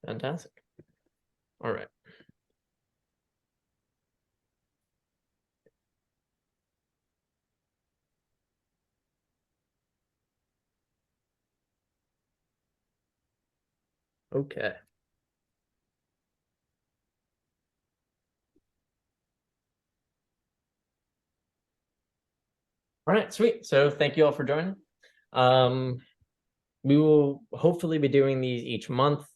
Fantastic. All right. Okay. All right, sweet. So thank you all for joining. Um, we will hopefully be doing these each month.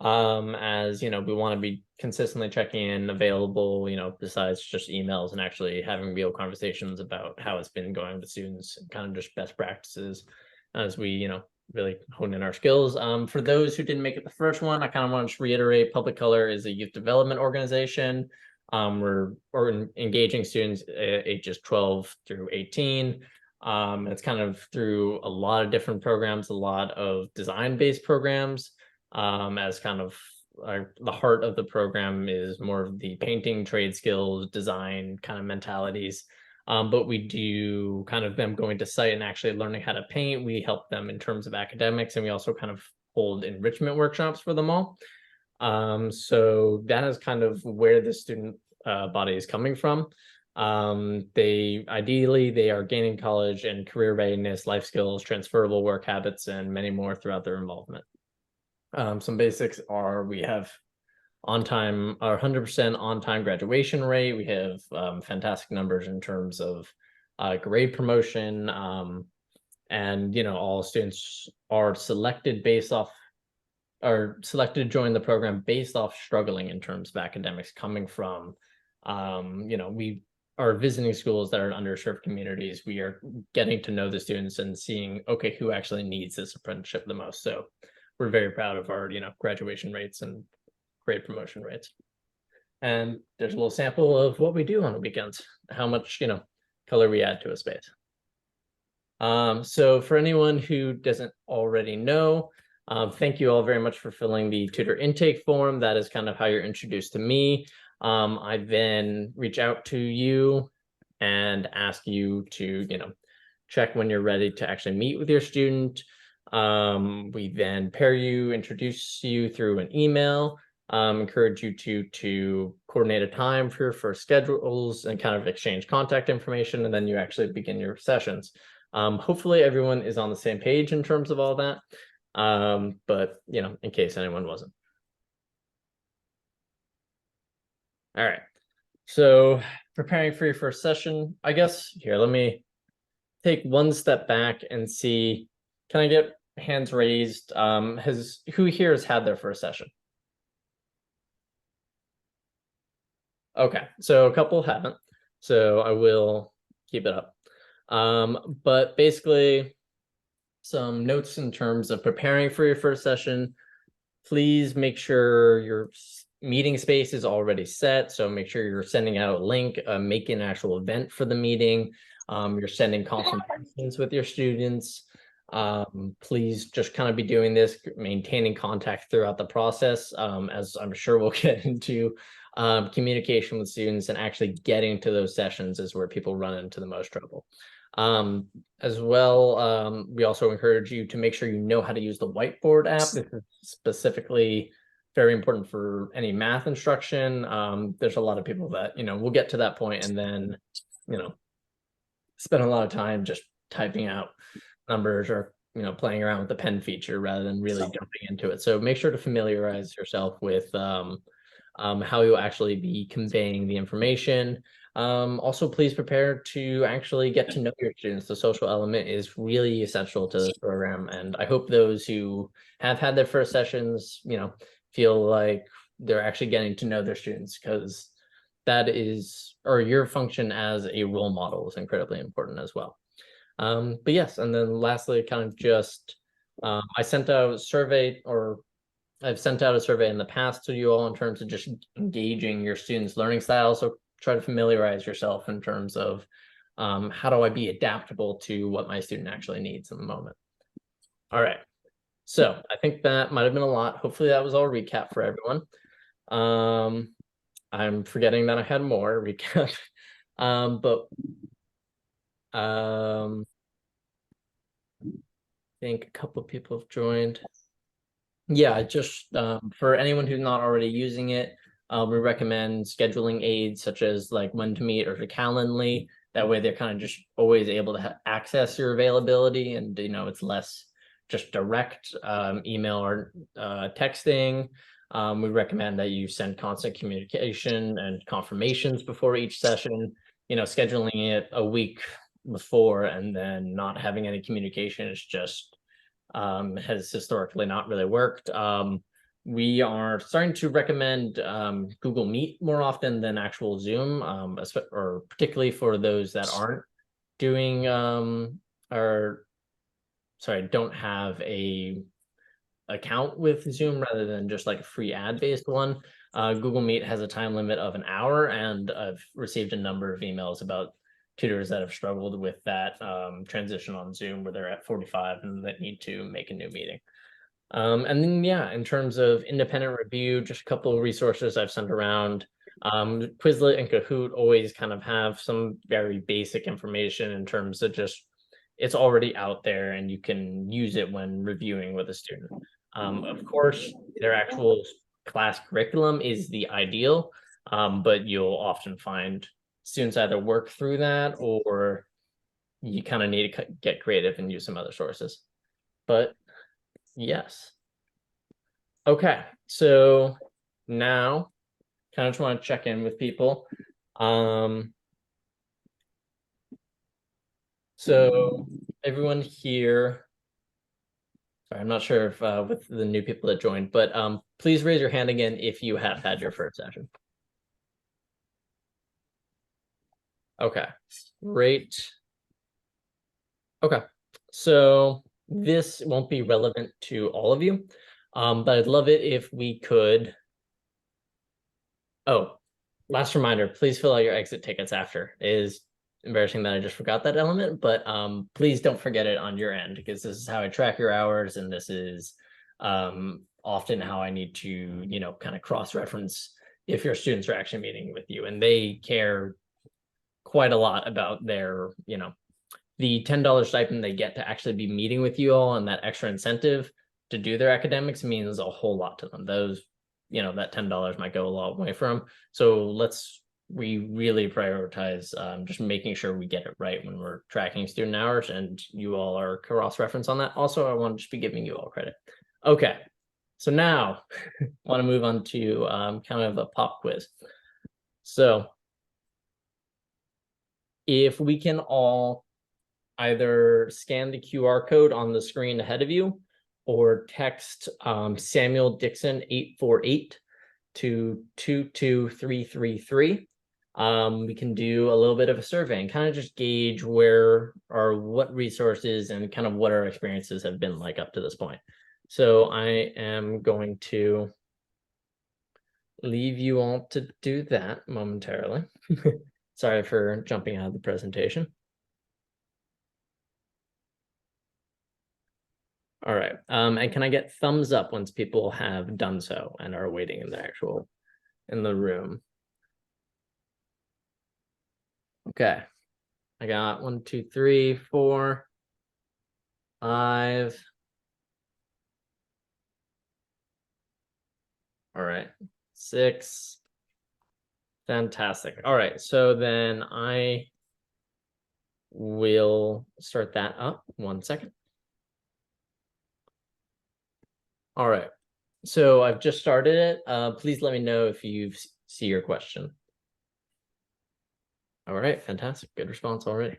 As you know, we want to be consistently checking in, available, besides just emails, and actually having real conversations about how it's been going with students and kind of just best practices as we, really hone in our skills. For those who didn't make it the first one, I kind of want to just reiterate Publicolor is a youth development organization. We're engaging students ages 12 through 18. It's kind of through a lot of different programs, a lot of design-based programs, as kind of the heart of the program is more of the painting, trade skills, design kind of mentalities. But we do kind of them going to site and actually learning how to paint. We help them in terms of academics, and we also kind of hold enrichment workshops for them all. So that is kind of where the student body is coming from. They are gaining college and career readiness, life skills, transferable work habits, and many more throughout their involvement. Some basics are we have on time, our 100% on time graduation rate. We have fantastic numbers in terms of grade promotion, and all students are selected to join the program based off struggling in terms of academics, coming from we are visiting schools that are in underserved communities. We are getting to know the students and seeing, okay, who actually needs this apprenticeship the most. So we're very proud of our graduation rates and grade promotion rates. And there's a little sample of what we do on the weekends, how much color we add to a space. So for anyone who doesn't already know, thank you all very much for filling the tutor intake form. That is kind of how you're introduced to me. I then reach out to you and ask you to check when you're ready to actually meet with your student. We then pair you, introduce you through an email, encourage you to coordinate a time for your first schedules and kind of exchange contact information, and then you actually begin your sessions. Hopefully everyone is on the same page in terms of all that, but in case anyone wasn't. All right, so preparing for your first session, I guess here, let me take one step back and see, can I get hands raised? Who here has had their first session? Okay, so a couple haven't, so I will keep it up. But basically, some notes in terms of preparing for your first session. Please make sure your meeting space is already set. So make sure you're sending out a link, making an actual event for the meeting. You're sending confirmations with your students. Please just kind of be doing this, maintaining contact throughout the process, as I'm sure we'll get into. Communication with students and actually getting to those sessions is where people run into the most trouble. As well, we also encourage you to make sure you know how to use the whiteboard app. This is specifically very important for any math instruction. There's a lot of people that will get to that point and then spend a lot of time just typing out numbers or playing around with the pen feature rather than really jumping into it. So make sure to familiarize yourself with how you'll actually be conveying the information. Also, please prepare to actually get to know your students. The social element is really essential to this program, and I hope those who have had their first sessions, feel like they're actually getting to know their students, because that is, or your function as a role model is incredibly important as well. But yes, and then lastly, kind of just, I sent out a survey, or I've sent out a survey in the past to you all in terms of just engaging your students' learning style. So try to familiarize yourself in terms of how do I be adaptable to what my student actually needs in the moment. All right. So I think that might have been a lot. Hopefully that was all recap for everyone. I'm forgetting that I had more recap. But I think a couple of people have joined. Yeah, just for anyone who's not already using it, we recommend scheduling aids such as like when to meet or to Calendly. That way they're kind of just always able to access your availability, and it's less just direct email or texting. We recommend that you send constant communication and confirmations before each session. Scheduling it a week before and then not having any communication is just has historically not really worked. We are starting to recommend Google Meet more often than actual Zoom, or particularly for those that aren't doing or sorry, don't have a account with Zoom rather than just like a free ad-based one. Google Meet has a time limit of an hour, and I've received a number of emails about tutors that have struggled with that transition on Zoom where they're at 45 and that need to make a new meeting. And then, yeah, in terms of independent review, just a couple of resources I've sent around. Quizlet and Kahoot always kind of have some very basic information in terms of just it's already out there and you can use it when reviewing with a student. Of course, their actual class curriculum is the ideal, but you'll often find students either work through that or you kind of need to get creative and use some other sources. But yes. Okay, so now kind of just want to check in with people. So everyone here, sorry, I'm not sure if with the new people that joined, but please raise your hand again if you have had your first session. Okay, great. Okay, so this won't be relevant to all of you, but I'd love it if we could. Oh, last reminder, please fill out your exit tickets after. It is embarrassing that I just forgot that element, but please don't forget it on your end because this is how I track your hours, and this is often how I need to, kind of cross-reference if your students are actually meeting with you, and they care quite a lot about their, the $10 stipend they get to actually be meeting with you all, and that extra incentive to do their academics means a whole lot to them. Those, that $10 might go a long way for them. So we really prioritize just making sure we get it right when we're tracking student hours, and you all are cross-reference on that. Also, I want to just be giving you all credit. Okay, so now I want to move on to kind of a pop quiz. So if we can all either scan the QR code on the screen ahead of you or text Samuel Dixon 848 to 22333. We can do a little bit of a survey and kind of just gauge where or what resources and kind of what our experiences have been like up to this point. So I am going to leave you all to do that momentarily. Sorry for jumping out of the presentation. All right. And can I get thumbs up once people have done so and are waiting in the room? Okay. I got 1, 2, 3, 4, 5. All right. 6. Fantastic. All right. So then I will start that up. 1 second. All right. So I've just started it. Please let me know if you see your question. All right. Fantastic. Good response already.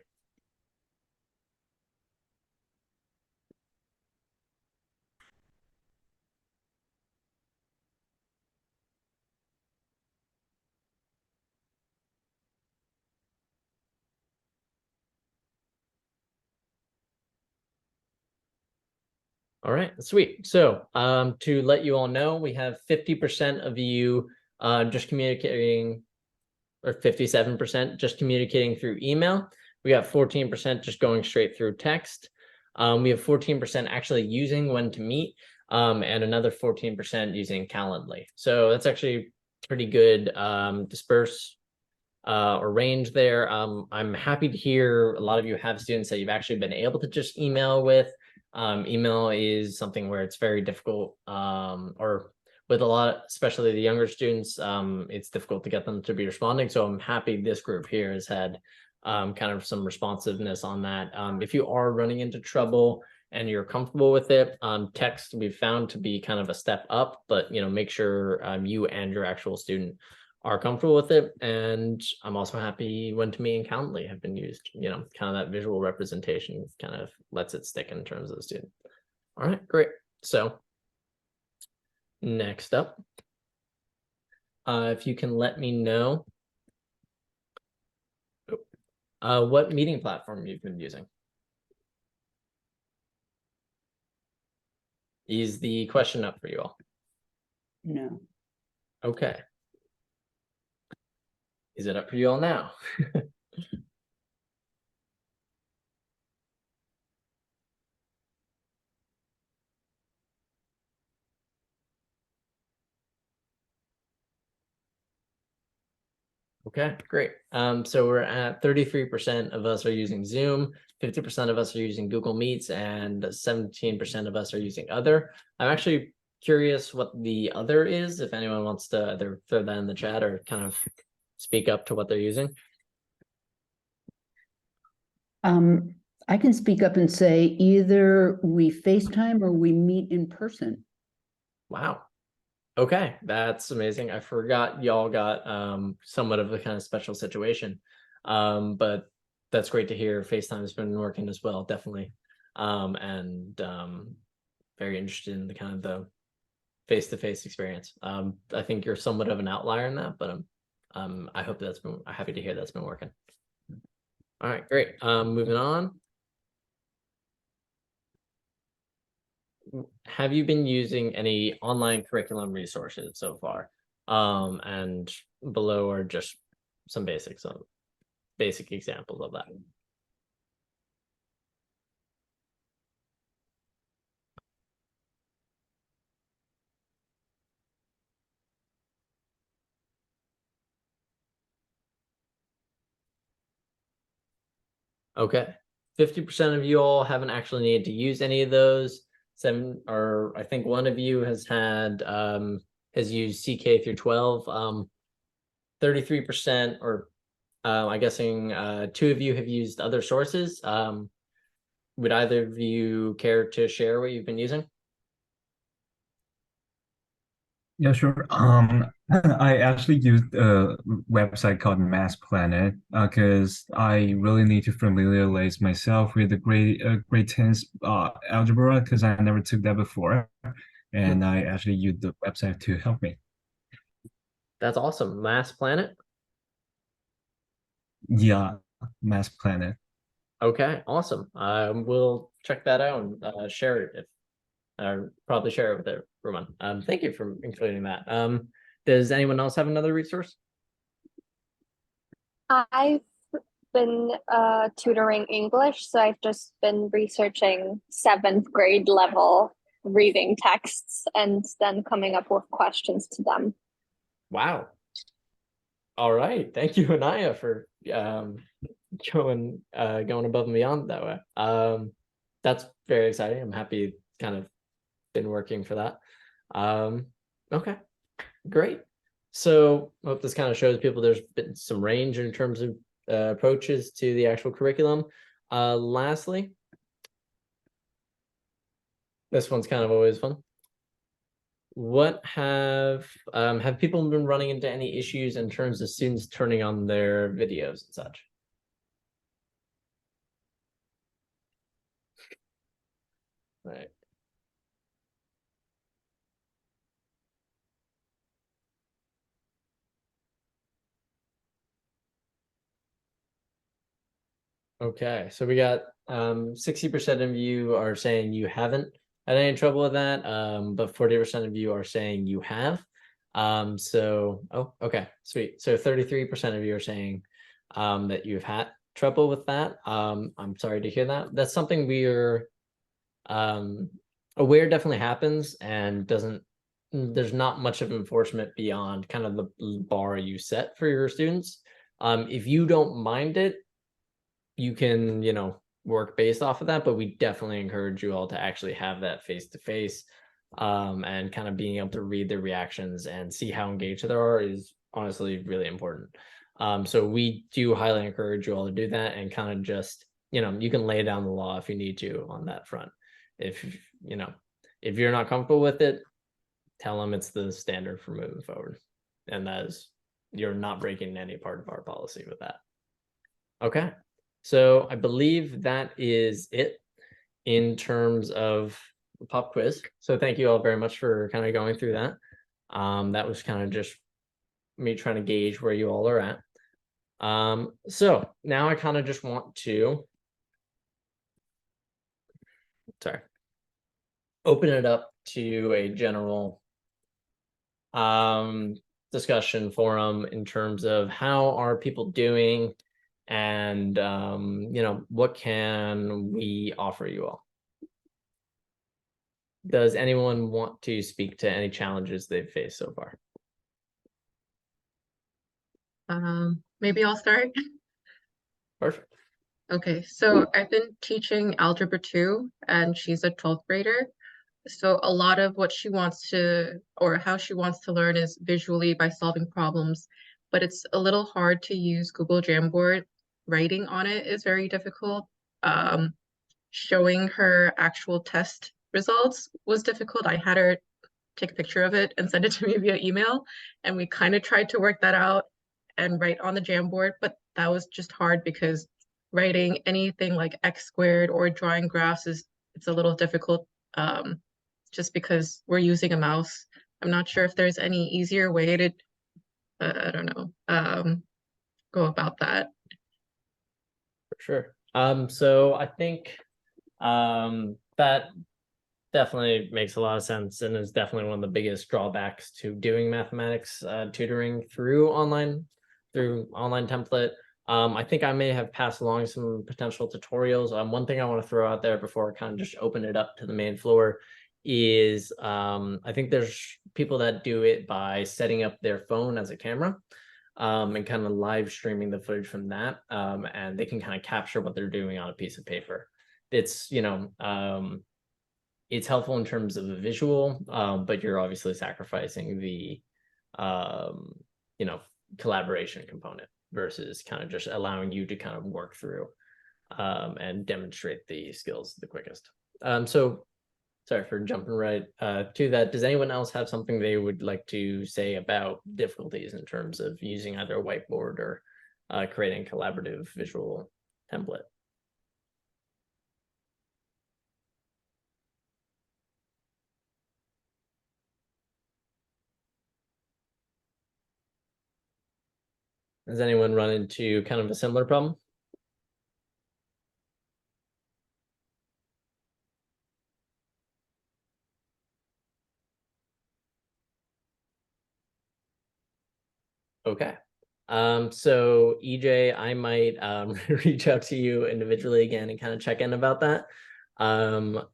All right, sweet. So to let you all know, we have 50% of you just communicating, or 57% just communicating through email. We got 14% just going straight through text. We have 14% actually using when to meet, and another 14% using Calendly. So that's actually pretty good disperse or range there. I'm happy to hear a lot of you have students that you've actually been able to just email with. Email is something where it's very difficult, or with a lot, especially the younger students, it's difficult to get them to be responding. So I'm happy this group here has had kind of some responsiveness on that. If you are running into trouble and you're comfortable with it, text we've found to be kind of a step up, but make sure you and your actual student are comfortable with it. And I'm also happy when To Me and Calendly have been used, kind of that visual representation kind of lets it stick in terms of the student. All right, great. So next up, if you can let me know what meeting platform you've been using. Is the question up for you all? No. Okay. Is it up for you all now? Okay, great. So we're at 33% of us are using Zoom, 50% of us are using Google Meets, and 17% of us are using other. I'm actually curious what the other is, if anyone wants to either throw that in the chat or kind of speak up to what they're using. I can speak up and say either we FaceTime or we meet in person. Wow. Okay, that's amazing. I forgot y'all got somewhat of a kind of special situation. But that's great to hear. FaceTime's been working as well, definitely. And very interested in the kind of the face-to-face experience. I think you're somewhat of an outlier in that, but I hope that's been, I'm happy to hear that's been working. All right, great. Moving on. Have you been using any online curriculum resources so far? And below are just some basic examples of that. Okay, 50% of you all haven't actually needed to use any of those. Or I think one of you has had has used CK through 12. 33%, or I'm guessing 2 of you have used other sources. Would either of you care to share what you've been using? Yeah, sure. I actually used a website called Mass Planet because I really need to familiarize myself with the grade 10's algebra because I never took that before, and I actually used the website to help me. That's awesome. Mass Planet. Yeah, Mass Planet. Okay, awesome. We'll check that out and share it, probably share it with everyone. Thank you for including that. Does anyone else have another resource? I've been tutoring English, so I've just been researching 7th grade level reading texts and then coming up with questions to them. Wow. All right. Thank you, Anaya, for going above and beyond that way. That's very exciting. I'm happy it's kind of been working for that. Okay, great. So I hope this kind of shows people there's been some range in terms of approaches to the actual curriculum. Lastly, this one's kind of always fun. What have people been running into any issues in terms of students turning on their videos and such? Right. Okay, so we got 60% of you are saying you haven't had any trouble with that, but 40% of you are saying you have. Okay, sweet. So 33% of you are saying that you've had trouble with that. I'm sorry to hear that. That's something we're aware definitely happens and there's not much of enforcement beyond kind of the bar you set for your students. If you don't mind it, you can, work based off of that, but we definitely encourage you all to actually have that face to face, and kind of being able to read their reactions and see how engaged they are is honestly really important. So we do highly encourage you all to do that, and kind of just, you can lay down the law if you need to on that front. If if you're not comfortable with it, tell them it's the standard for moving forward, and that is, you're not breaking any part of our policy with that. Okay, so I believe that is it in terms of the pop quiz. So thank you all very much for kind of going through that. That was kind of just me trying to gauge where you all are at. So now I kind of just want to, open it up to a general discussion forum in terms of how are people doing, and what can we offer you all. Does anyone want to speak to any challenges they've faced so far? Maybe I'll start. Perfect. Okay, so I've been teaching Algebra 2, and she's a 12th grader. So a lot of what she wants to, or how she wants to learn, is visually by solving problems, but it's a little hard to use Google Jamboard. Writing on it is very difficult. Showing her actual test results was difficult. I had her take a picture of it and send it to me via email, and we kind of tried to work that out and write on the Jamboard, but that was just hard because writing anything like x squared or drawing graphs it's a little difficult, just because we're using a mouse. I'm not sure if there's any easier way to I don't know, go about that. For sure. So I think that definitely makes a lot of sense, and is definitely one of the biggest drawbacks to doing mathematics tutoring through online template. I think I may have passed along some potential tutorials. One thing I want to throw out there before I kind of just open it up to the main floor is I think there's people that do it by setting up their phone as a camera, and kind of live streaming the footage from that, and they can kind of capture what they're doing on a piece of paper. It's it's helpful in terms of the visual, but you're obviously sacrificing the collaboration component versus kind of just allowing you to kind of work through and demonstrate the skills the quickest. So sorry for jumping right to that. Does anyone else have something they would like to say about difficulties in terms of using either a whiteboard or creating a collaborative visual template? Has anyone run into kind of a similar problem? Okay. So EJ, I might reach out to you individually again and kind of check in about that.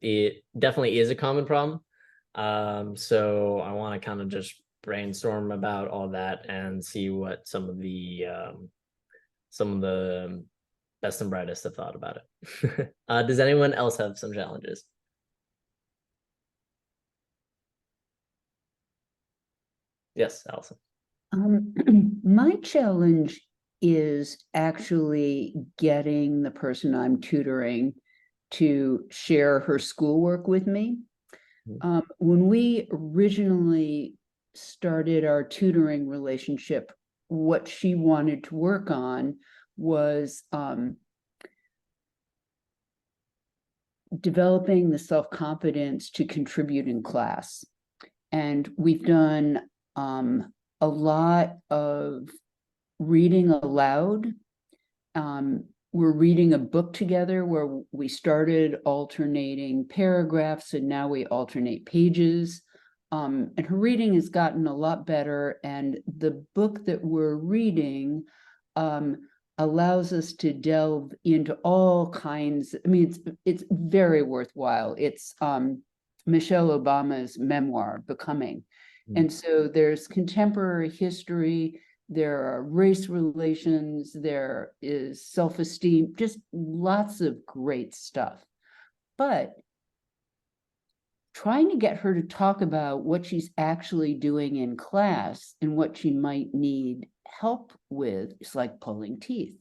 It definitely is a common problem. So I want to kind of just brainstorm about all that and see what some of the best and brightest have thought about it. Does anyone else have some challenges? Yes, Allison. My challenge is actually getting the person I'm tutoring to share her schoolwork with me. When we originally started our tutoring relationship, what she wanted to work on was developing the self-confidence to contribute in class. And we've done a lot of reading aloud. We're reading a book together where we started alternating paragraphs and now we alternate pages. And her reading has gotten a lot better. And the book that we're reading allows us to delve into all kinds. I mean, it's very worthwhile. It's Michelle Obama's memoir, Becoming. And so there's contemporary history, there are race relations, there is self-esteem, just lots of great stuff. But trying to get her to talk about what she's actually doing in class and what she might need help with is like pulling teeth.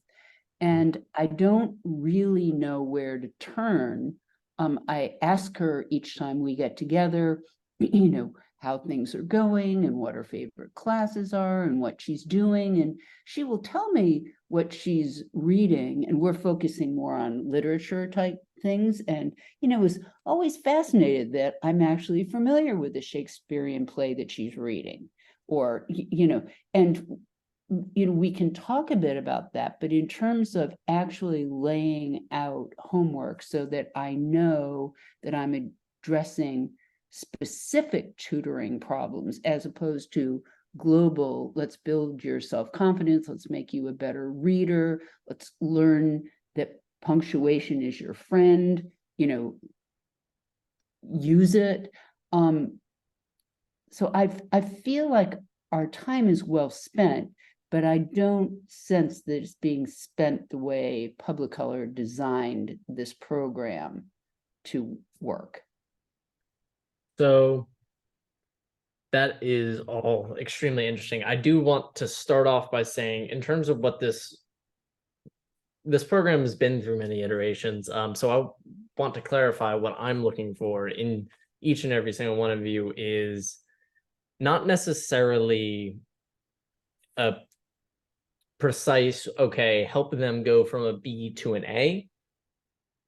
And I don't really know where to turn. I ask her each time we get together, you know, how things are going and what her favorite classes are and what she's doing. And she will tell me what she's reading, and we're focusing more on literature type things. And, you know, was always fascinated that I'm actually familiar with the Shakespearean play that she's reading, or, you know, and you know, we can talk a bit about that, but in terms of actually laying out homework so that I know that I'm addressing specific tutoring problems as opposed to global, let's build your self-confidence, let's make you a better reader, let's learn that punctuation is your friend, you know, use it. So I feel like our time is well spent, but I don't sense that it's being spent the way Publicolor designed this program to work. So that is all extremely interesting. I do want to start off by saying, in terms of what this program has been through many iterations. So I want to clarify what I'm looking for in each and every single one of you is not necessarily a precise, okay, help them go from a B to an A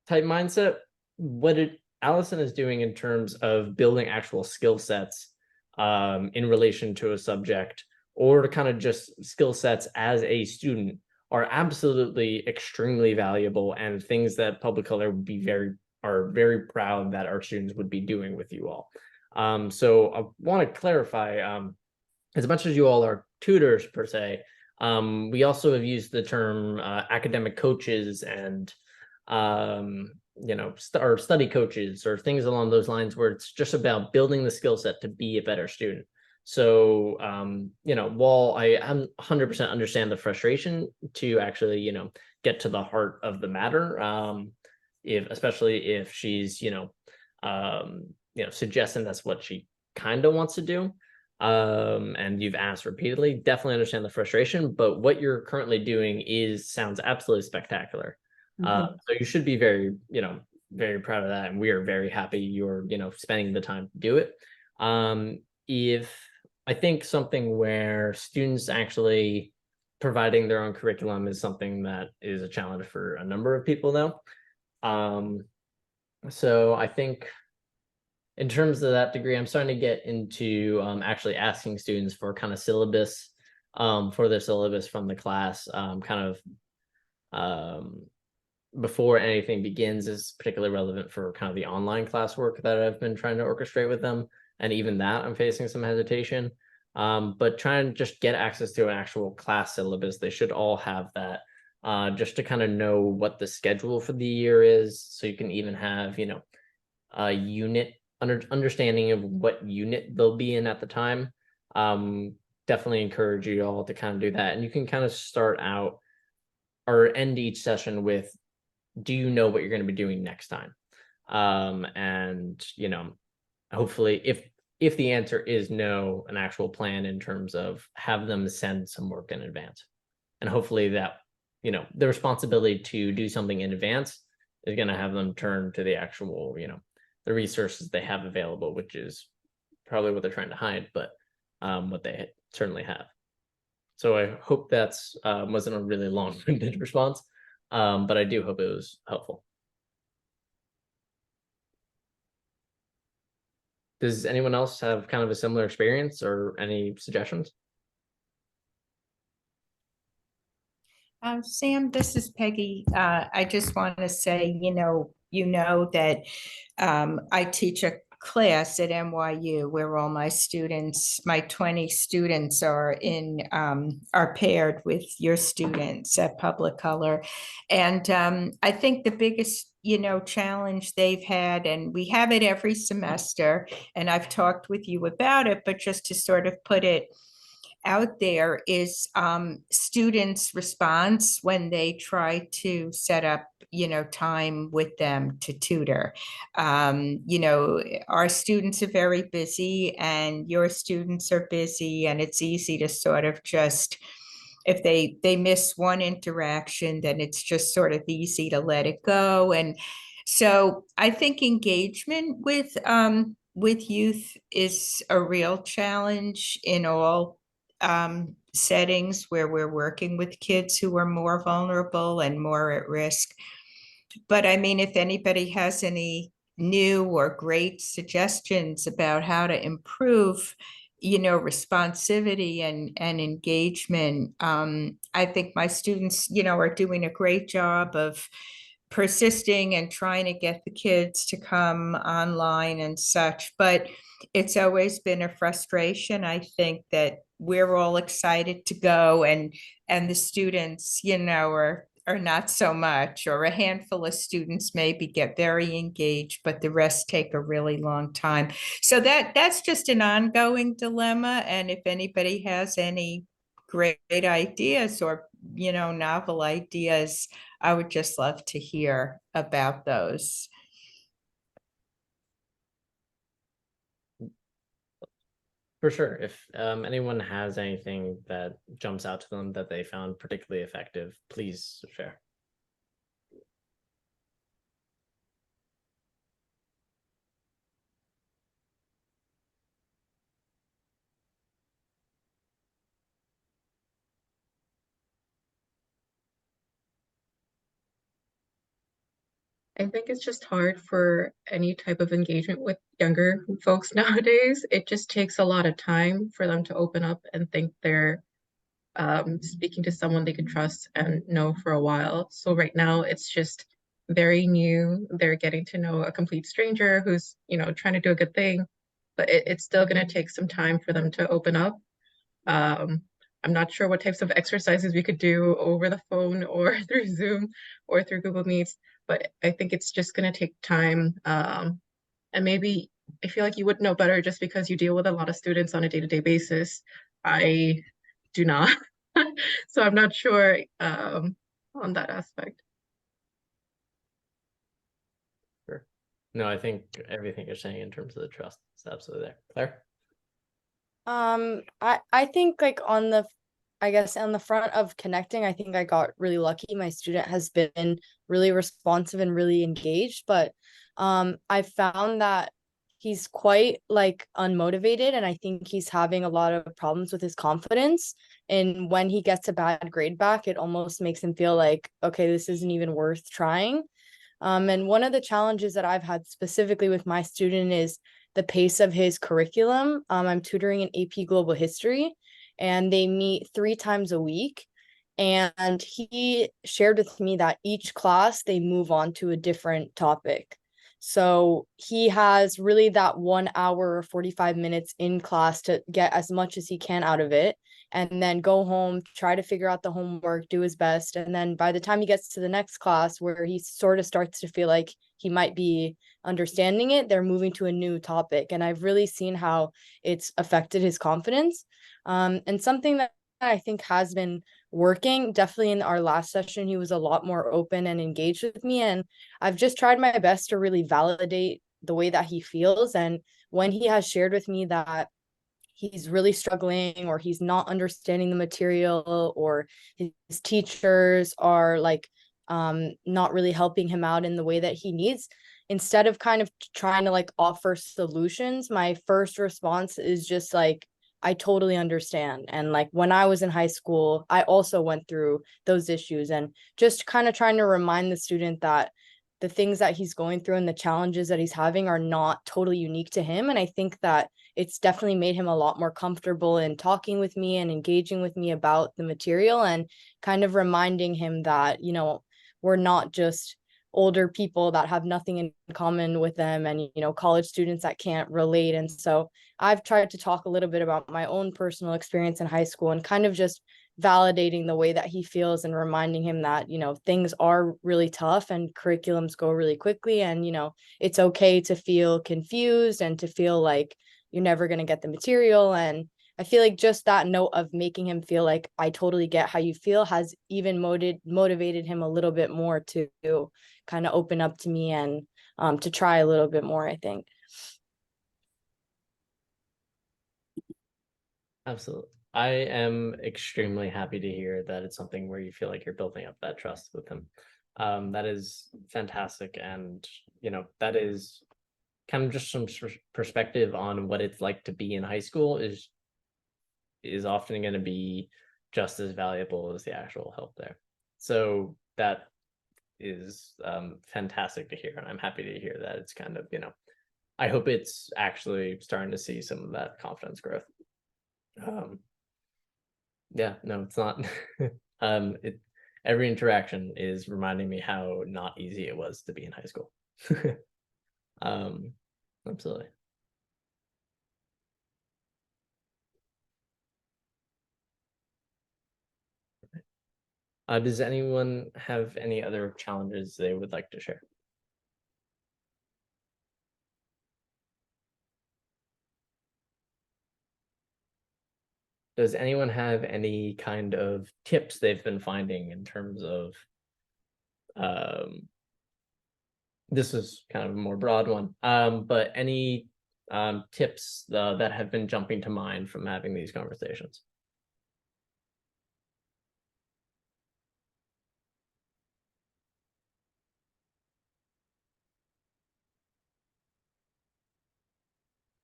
type mindset. What Allison is doing in terms of building actual skill sets in relation to a subject, or to kind of just skill sets as a student, are absolutely extremely valuable, and things that Publicolor would be very proud that our students would be doing with you all. So I want to clarify, as much as you all are tutors per se, we also have used the term academic coaches and you know, or study coaches or things along those lines, where it's just about building the skill set to be a better student. So you know, while I 100% understand the frustration to actually, you know, get to the heart of the matter, especially if she's, you know, suggesting that's what she kind of wants to do, and you've asked repeatedly, definitely understand the frustration, but what you're currently doing sounds absolutely spectacular. So you should be very, you know, very proud of that, and we are very happy you're, you know, spending the time to do it. If I think something where students actually providing their own curriculum is something that is a challenge for a number of people now. So I think in terms of that degree, I'm starting to get into actually asking students for kind of syllabus, for their syllabus from the class, kind of before anything begins, is particularly relevant for kind of the online classwork that I've been trying to orchestrate with them. And even that I'm facing some hesitation, but trying to just get access to an actual class syllabus. They should all have that, just to kind of know what the schedule for the year is. So you can even have, you know, a unit understanding of what unit they'll be in at the time. Definitely encourage you all to kind of do that. And you can kind of start out or end each session with, do you know what you're going to be doing next time? And, you know, hopefully if the answer is no, an actual plan in terms of have them send some work in advance. And hopefully that, you know, the responsibility to do something in advance is going to have them turn to the actual, you know, the resources they have available, which is probably what they're trying to hide, but what they certainly have. So I hope that's wasn't a really long-winded response, but I do hope it was helpful. Does anyone else have kind of a similar experience or any suggestions? Sam, this is Peggy. I just want to say, you know that I teach a class at NYU where all my students, my 20 students are paired with your students at Publicolor. And I think the biggest, challenge they've had, and we have it every semester, and I've talked with you about it, but just to sort of put it out there is students' response when they try to set up, time with them to tutor. Our students are very busy and your students are busy, and it's easy to sort of just, if they miss one interaction, then it's just sort of easy to let it go. And so I think engagement with youth is a real challenge in all settings where we're working with kids who are more vulnerable and more at risk. But I mean, if anybody has any new or great suggestions about how to improve, responsivity and engagement, I think my students, are doing a great job of persisting and trying to get the kids to come online and such. But it's always been a frustration. I think that we're all excited to go, and the students, are not so much, or a handful of students maybe get very engaged, but the rest take a really long time. So that's just an ongoing dilemma. And if anybody has any great ideas or, novel ideas, I would just love to hear about those. For sure. If anyone has anything that jumps out to them that they found particularly effective, please share. I think it's just hard for any type of engagement with younger folks nowadays. It just takes a lot of time for them to open up and think they're speaking to someone they can trust and know for a while. So right now it's just very new. They're getting to know a complete stranger who's, trying to do a good thing, but it's still going to take some time for them to open up. I'm not sure what types of exercises we could do over the phone or through Zoom or through Google Meets, but I think it's just going to take time. And maybe I feel like you would know better just because you deal with a lot of students on a day-to-day basis. I do not. So I'm not sure on that aspect. Sure. No, I think everything you're saying in terms of the trust is absolutely there. Claire? I think like I guess on the front of connecting, I think I got really lucky. My student has been really responsive and really engaged, but I found that he's quite like unmotivated, and I think he's having a lot of problems with his confidence. And when he gets a bad grade back, it almost makes him feel like, okay, this isn't even worth trying. And one of the challenges that I've had specifically with my student is the pace of his curriculum. I'm tutoring in AP Global History, and they meet 3 times a week. And he shared with me that each class they move on to a different topic. So he has really that 1 hour or 45 minutes in class to get as much as he can out of it, and then go home, try to figure out the homework, do his best. And then by the time he gets to the next class where he sort of starts to feel like he might be understanding it, they're moving to a new topic. And I've really seen how it's affected his confidence. And something that I think has been working, definitely in our last session, he was a lot more open and engaged with me. And I've just tried my best to really validate the way that he feels. And when he has shared with me that he's really struggling, or he's not understanding the material, or his teachers are like not really helping him out in the way that he needs, instead of kind of trying to like offer solutions, my first response is just like, I totally understand. And like when I was in high school, I also went through those issues, and just kind of trying to remind the student that the things that he's going through and the challenges that he's having are not totally unique to him. And I think that it's definitely made him a lot more comfortable in talking with me and engaging with me about the material, and kind of reminding him that, we're not just older people that have nothing in common with them, and, college students that can't relate. And so I've tried to talk a little bit about my own personal experience in high school, and kind of just validating the way that he feels, and reminding him that, things are really tough and curriculums go really quickly, and, it's okay to feel confused and to feel like you're never going to get the material. And I feel like just that note of making him feel like I totally get how you feel has even motivated him a little bit more to kind of open up to me and to try a little bit more, I think. Absolutely. I am extremely happy to hear that it's something where you feel like you're building up that trust with him. That is fantastic. And, you know, that is kind of just some perspective on what it's like to be in high school is often going to be just as valuable as the actual help there. So that is fantastic to hear. And I'm happy to hear that it's kind of, you know, I hope it's actually starting to see some of that confidence growth. Yeah, no, it's not. Every interaction is reminding me how not easy it was to be in high school. Absolutely. Does anyone have any other challenges they would like to share? Does anyone have any kind of tips they've been finding in terms of, this is kind of a more broad one, but any tips that have been jumping to mind from having these conversations?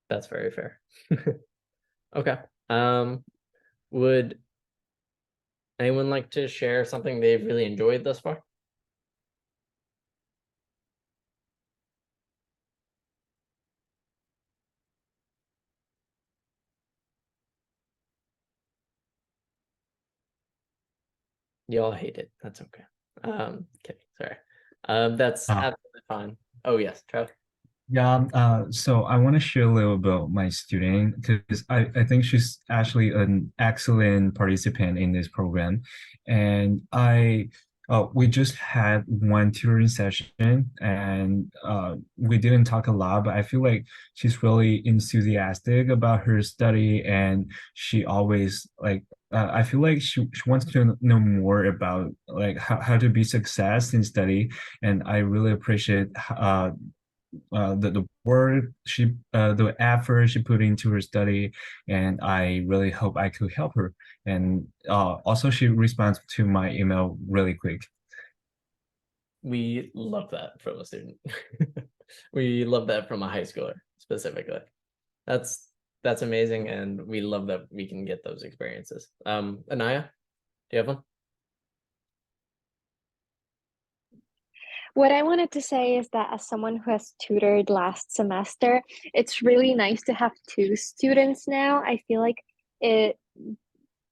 That's very fair. Okay. Would anyone like to share something they've really enjoyed thus far? You all hate it. That's okay. Okay, sorry. That's absolutely fine. Oh yes, Trev. Yeah, so I want to share a little about my student because I think she's actually an excellent participant in this program. And we just had one tutoring session and we didn't talk a lot, but I feel like she's really enthusiastic about her study and she always like, I feel like she wants to know more about like how to be success in study. And I really appreciate the work the effort she put into her study, and I really hope I could help her. And also she responds to my email really quick. We love that from a student. We love that from a high schooler specifically. That's amazing, and we love that we can get those experiences. Anaya, do you have one? What I wanted to say is that as someone who has tutored last semester, it's really nice to have two students now. I feel like it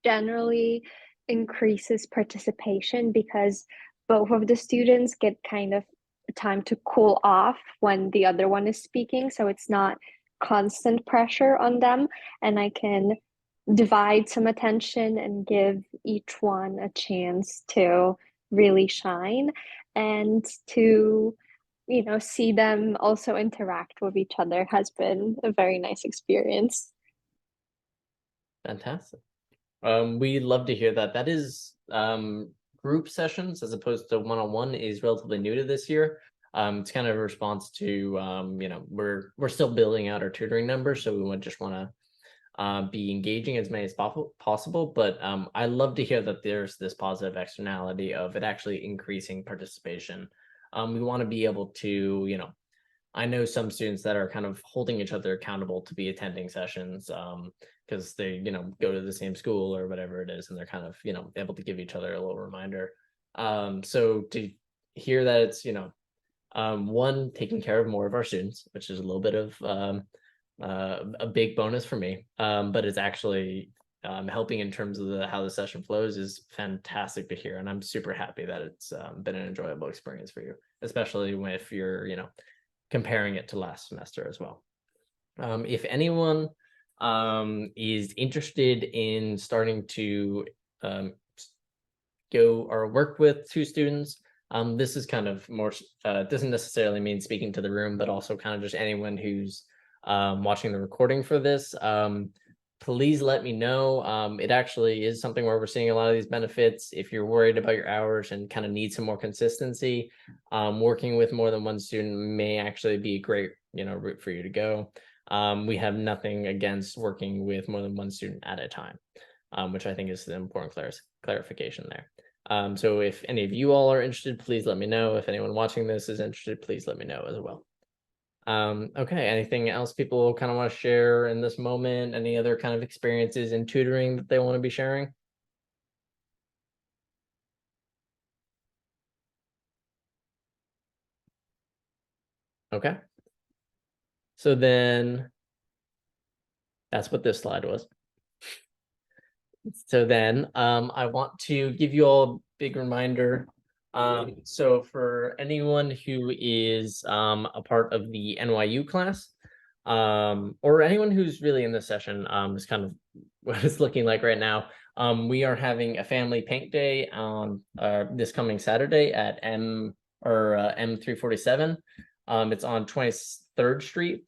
generally increases participation because both of the students get kind of time to cool off when the other one is speaking. So it's not constant pressure on them, and I can divide some attention and give each one a chance to really shine and to see them also interact with each other has been a very nice experience. Fantastic. We love to hear that. That is group sessions as opposed to one-on-one is relatively new to this year. It's kind of a response to we're still building out our tutoring numbers, so we would just want to be engaging as many as possible. But I love to hear that there's this positive externality of it actually increasing participation. We want to be able to, I know some students that are kind of holding each other accountable to be attending sessions because they, go to the same school or whatever it is, and they're kind of, able to give each other a little reminder. So to hear that it's, one, taking care of more of our students, which is a little bit of a big bonus for me, but it's actually helping in terms of how the session flows is fantastic to hear, and I'm super happy that it's been an enjoyable experience for you, especially if you're comparing it to last semester as well. If anyone is interested in starting to go or work with two students, this is kind of more doesn't necessarily mean speaking to the room, but also kind of just anyone who's watching the recording for this. please let me know. It actually is something where we're seeing a lot of these benefits. If you're worried about your hours and kind of need some more consistency, working with more than one student may actually be a great, route for you to go. We have nothing against working with more than one student at a time, which I think is an important clarification there. So if any of you all are interested, please let me know. If anyone watching this is interested, please let me know as well. Okay, anything else people kind of want to share in this moment? Any other kind of experiences in tutoring that they want to be sharing? Okay. So then that's what this slide was. So then I want to give you all a big reminder. So for anyone who is a part of the NYU class, or anyone who's really in this session, is kind of what it's looking like right now. We are having a family paint day on this coming Saturday at M347. It's on 23rd Street.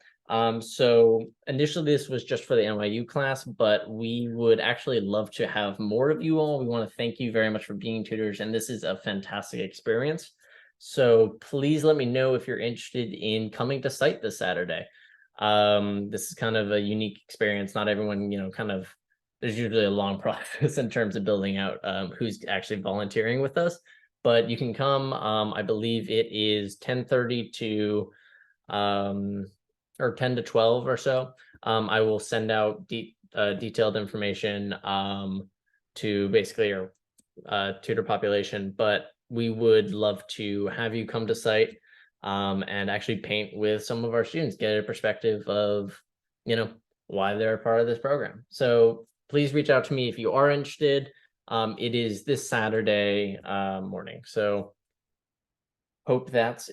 So initially this was just for the NYU class, but we would actually love to have more of you all. We want to thank you very much for being tutors, and this is a fantastic experience. So please let me know if you're interested in coming to site this Saturday. This is kind of a unique experience. Not everyone, there's usually a long process in terms of building out who's actually volunteering with us, but you can come. I believe it is 10:30 to or 10 to 12 or so. I will send out detailed information to basically our tutor population, but we would love to have you come to site and actually paint with some of our students, get a perspective of, why they're a part of this program. So please reach out to me if you are interested. It is this Saturday morning. So hope that's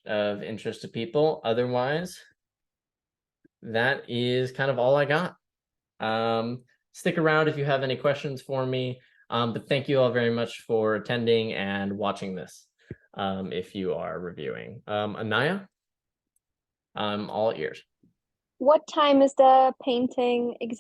of interest to people. Otherwise, that is kind of all I got. Stick around if you have any questions for me. But thank you all very much for attending and watching this. If you are reviewing. Anaya, I'm all ears. What time is the painting exam?